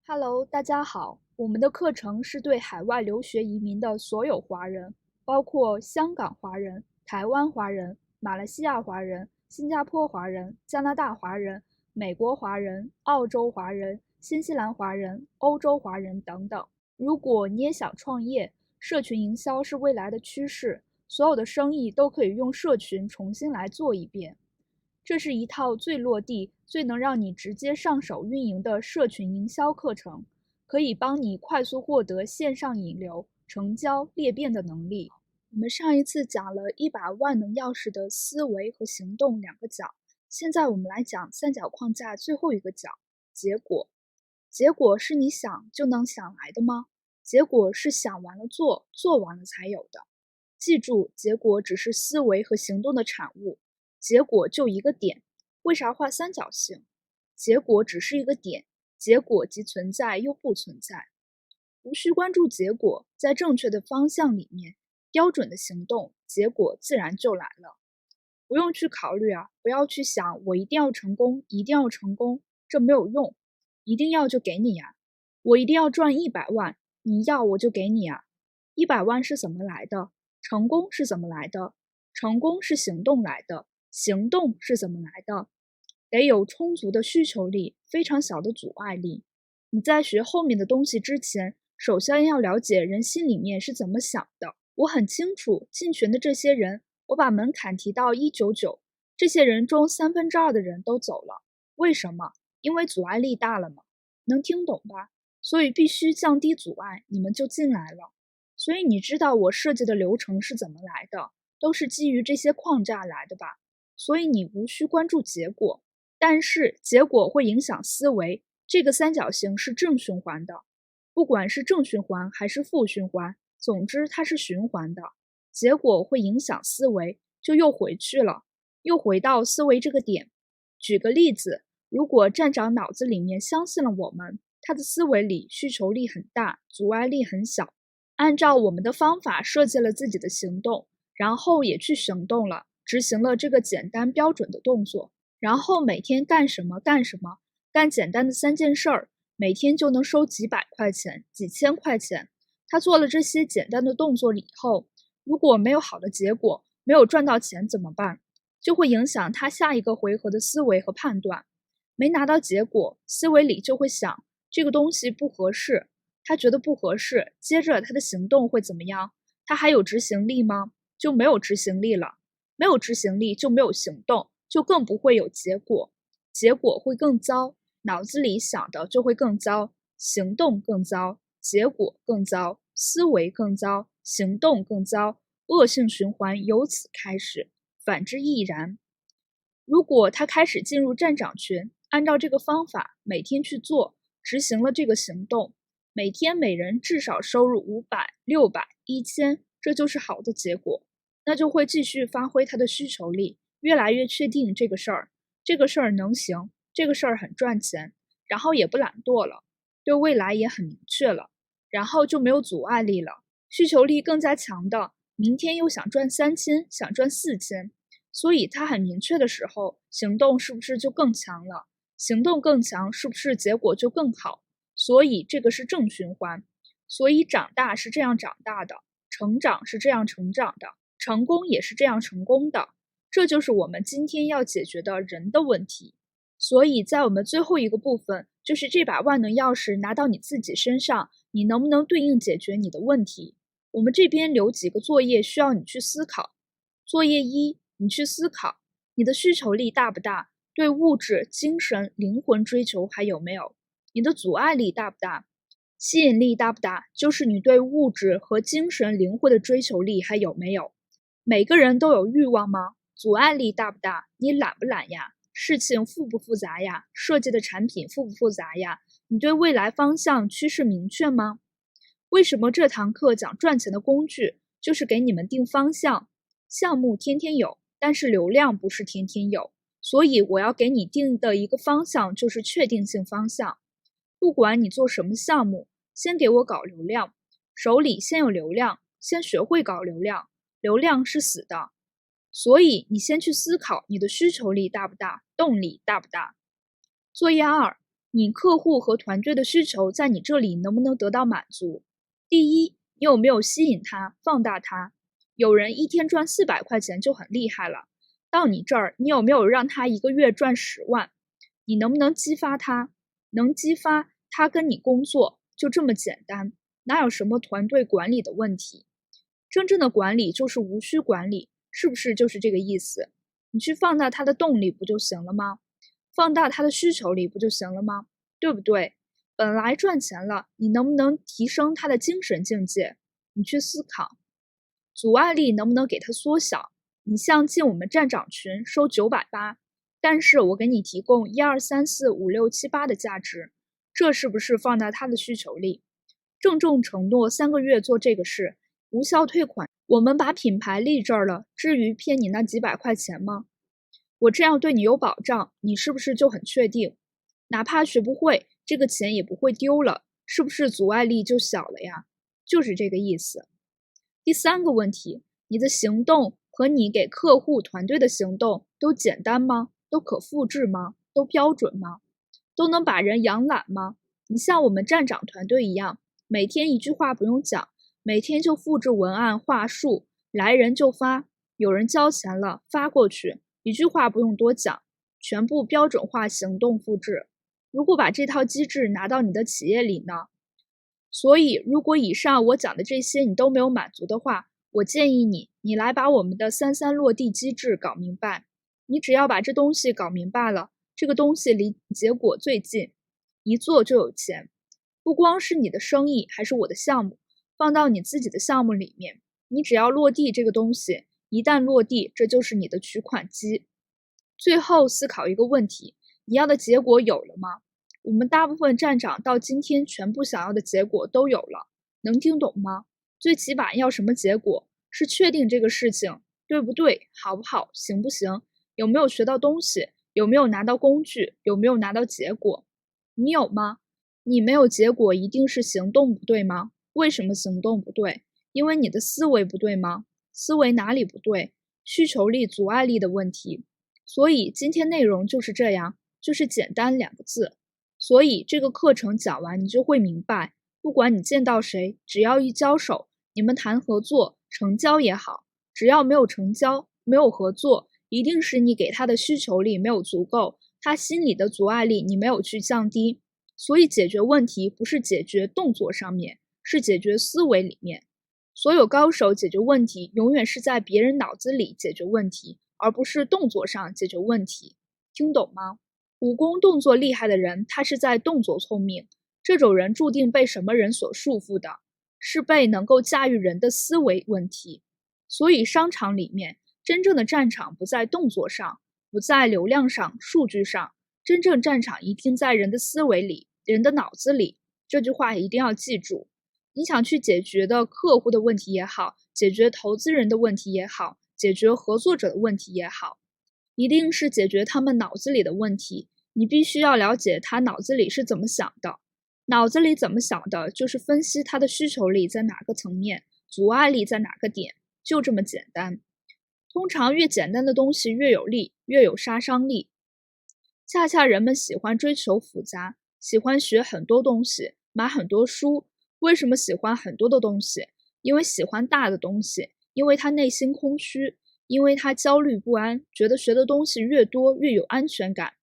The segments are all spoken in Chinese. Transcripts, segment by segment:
Hello，大家好。我们的课程是对海外留学移民的所有华人，包括香港华人、台湾华人、马来西亚华人、新加坡华人、加拿大华人、美国华人、澳洲华人、新西兰华人、欧洲华人等等。如果你也想创业，社群营销是未来的趋势，所有的生意都可以用社群重新来做一遍。这是一套最落地、最能让你直接上手运营的社群营销课程，可以帮你快速获得线上引流、成交、裂变的能力。我们上一次讲了100万能钥匙的思维和行动两个角，现在我们来讲三角框架最后一个角，结果。结果是你想就能想来的吗？结果是想完了做，做完了才有的。记住，结果只是思维和行动的产物。结果就一个点，为啥画三角形？结果只是一个点，结果即存在又不存在。无需关注结果，在正确的方向里面，标准的行动，结果自然就来了。不用去考虑不要去想我一定要成功，一定要成功，这没有用。一定要就给你我一定要赚100万，你要我就给你100万是怎么来的？成功是怎么来的？成功是行动来的。行动是怎么来的？得有充足的需求力，非常小的阻碍力。你在学后面的东西之前，首先要了解人心里面是怎么想的。我很清楚，进群的这些人，我把门槛提到199，这些人中2/3的人都走了。为什么？因为阻碍力大了嘛。能听懂吧？所以必须降低阻碍，你们就进来了。所以你知道我设计的流程是怎么来的，都是基于这些框架来的吧？所以你无需关注结果，但是结果会影响思维。这个三角形是正循环的，不管是正循环还是负循环，总之它是循环的。结果会影响思维，就又回去了，又回到思维这个点。举个例子，如果站长脑子里面相信了我们，他的思维里需求力很大，阻碍力很小，按照我们的方法设计了自己的行动，然后也去行动了，执行了这个简单标准的动作，然后每天干什么干什么，干简单的3件事儿，每天就能收几百块钱、几千块钱。他做了这些简单的动作以后，如果没有好的结果，没有赚到钱怎么办？就会影响他下一个回合的思维和判断。没拿到结果，思维里就会想这个东西不合适，他觉得不合适，接着他的行动会怎么样？他还有执行力吗？就没有执行力了。没有执行力就没有行动，就更不会有结果，结果会更糟，脑子里想的就会更糟，行动更糟，结果更糟，思维更糟，行动更糟，恶性循环由此开始，反之亦然。如果他开始进入站长群，按照这个方法每天去做，执行了这个行动，每天每人至少收入500、600、1000，这就是好的结果。那就会继续发挥他的需求力，越来越确定这个事儿能行，这个事儿很赚钱，然后也不懒惰了，对未来也很明确了，然后就没有阻碍力了，需求力更加强的，明天又想赚3000，想赚4000，所以他很明确的时候，行动是不是就更强了？行动更强，是不是结果就更好？所以这个是正循环，所以长大是这样长大的，成长是这样成长的。成功也是这样成功的，这就是我们今天要解决的人的问题。所以在我们最后一个部分，就是这把万能钥匙拿到你自己身上，你能不能对应解决你的问题？我们这边留几个作业需要你去思考。作业1，你去思考，你的需求力大不大？对物质、精神、灵魂追求还有没有？你的阻碍力大不大？吸引力大不大？就是你对物质和精神、灵魂的追求力还有没有？每个人都有欲望吗？阻碍力大不大？你懒不懒呀？事情复不复杂呀？设计的产品复不复杂呀？你对未来方向趋势明确吗？为什么这堂课讲赚钱的工具，就是给你们定方向？项目天天有，但是流量不是天天有，所以我要给你定的一个方向就是确定性方向。不管你做什么项目，先给我搞流量，手里先有流量，先学会搞流量。流量是死的，所以你先去思考你的需求力大不大，动力大不大。作业2，你客户和团队的需求在你这里能不能得到满足？第一，你有没有吸引他、放大他？有人一天赚400块钱就很厉害了，到你这儿，你有没有让他一个月赚10万？你能不能激发他？能激发他跟你工作，就这么简单，哪有什么团队管理的问题？真正的管理就是无需管理，是不是就是这个意思？你去放大他的动力不就行了吗？放大他的需求力不就行了吗？对不对？本来赚钱了，你能不能提升他的精神境界？你去思考，阻碍力能不能给他缩小？你像进我们站长群收980，但是我给你提供1、2、3、4、5、6、7、8的价值，这是不是放大他的需求力？郑重承诺3个月做这个事，无效退款。我们把品牌立这儿了，至于骗你那几百块钱吗？我这样对你有保障，你是不是就很确定？哪怕学不会，这个钱也不会丢了，是不是阻碍力就小了呀？就是这个意思。第3个问题，你的行动和你给客户团队的行动都简单吗？都可复制吗？都标准吗？都能把人养懒吗？你像我们站长团队一样，每天一句话不用讲，每天就复制文案话术，来人就发，有人交钱了发过去，一句话不用多讲，全部标准化行动复制。如果把这套机制拿到你的企业里呢？所以如果以上我讲的这些你都没有满足的话，我建议你来把我们的33落地机制搞明白。你只要把这东西搞明白了，这个东西离结果最近，一做就有钱。不光是你的生意，还是我的项目，放到你自己的项目里面，你只要落地这个东西，一旦落地，这就是你的取款机。最后思考一个问题，你要的结果有了吗？我们大部分站长到今天全部想要的结果都有了，能听懂吗？最起码要什么结果？是确定这个事情对不对，好不好，行不行，有没有学到东西，有没有拿到工具，有没有拿到结果？你有吗？你没有结果一定是行动不对吗？为什么行动不对？因为你的思维不对吗？思维哪里不对？需求力、阻碍力的问题。所以今天内容就是这样，就是简单2个字。所以这个课程讲完，你就会明白，不管你见到谁，只要一交手，你们谈合作、成交也好，只要没有成交、没有合作，一定是你给他的需求力没有足够，他心里的阻碍力你没有去降低。所以解决问题不是解决动作上面，是解决思维里面。所有高手解决问题，永远是在别人脑子里解决问题，而不是动作上解决问题。听懂吗？武功动作厉害的人，他是在动作聪明，这种人注定被什么人所束缚的？是被能够驾驭人的思维问题。所以商场里面，真正的战场不在动作上，不在流量上、数据上，真正战场一定在人的思维里、人的脑子里。这句话一定要记住。你想去解决的客户的问题也好，解决投资人的问题也好，解决合作者的问题也好，一定是解决他们脑子里的问题。你必须要了解他脑子里是怎么想的，脑子里怎么想的，就是分析他的需求力在哪个层面，阻碍力在哪个点，就这么简单。通常越简单的东西越有力，越有杀伤力。恰恰人们喜欢追求复杂，喜欢学很多东西，买很多书。为什么喜欢很多的东西？因为喜欢大的东西，因为他内心空虚，因为他焦虑不安，觉得学的东西越多越有安全感。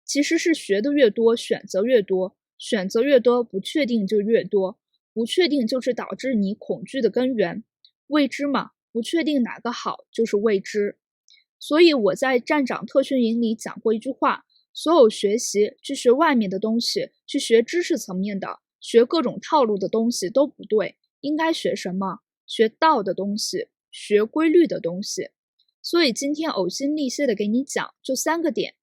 其实是学的越多，选择越多，选择越多，不确定就越多，不确定就是导致你恐惧的根源。未知嘛，不确定哪个好就是未知。所以我在站长特训营里讲过一句话，所有学习去学外面的东西，去学知识层面的，学各种套路的东西都不对。应该学什么？学道的东西，学规律的东西。所以今天呕心沥血的给你讲，就3个点。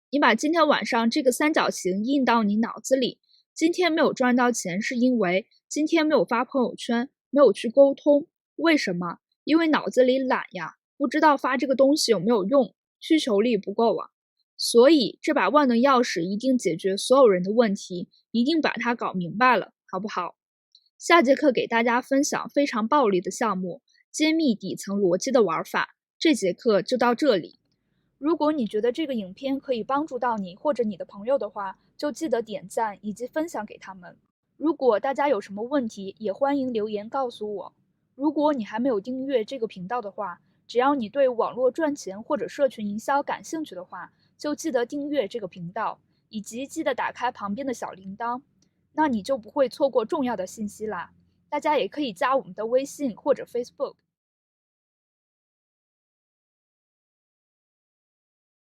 你把今天晚上这个三角形印到你脑子里。今天没有赚到钱，是因为今天没有发朋友圈，没有去沟通。为什么？因为脑子里懒呀，不知道发这个东西有没有用，需求力不够啊。所以这把万能钥匙一定解决所有人的问题，一定把它搞明白了，好不好？下节课给大家分享非常暴力的项目，揭秘底层逻辑的玩法。这节课就到这里。如果你觉得这个影片可以帮助到你或者你的朋友的话，就记得点赞以及分享给他们。如果大家有什么问题，也欢迎留言告诉我。如果你还没有订阅这个频道的话，只要你对网络赚钱或者社群营销感兴趣的话，就记得订阅这个频道，以及记得打开旁边的小铃铛，那你就不会错过重要的信息啦。大家也可以加我们的微信或者 Facebook。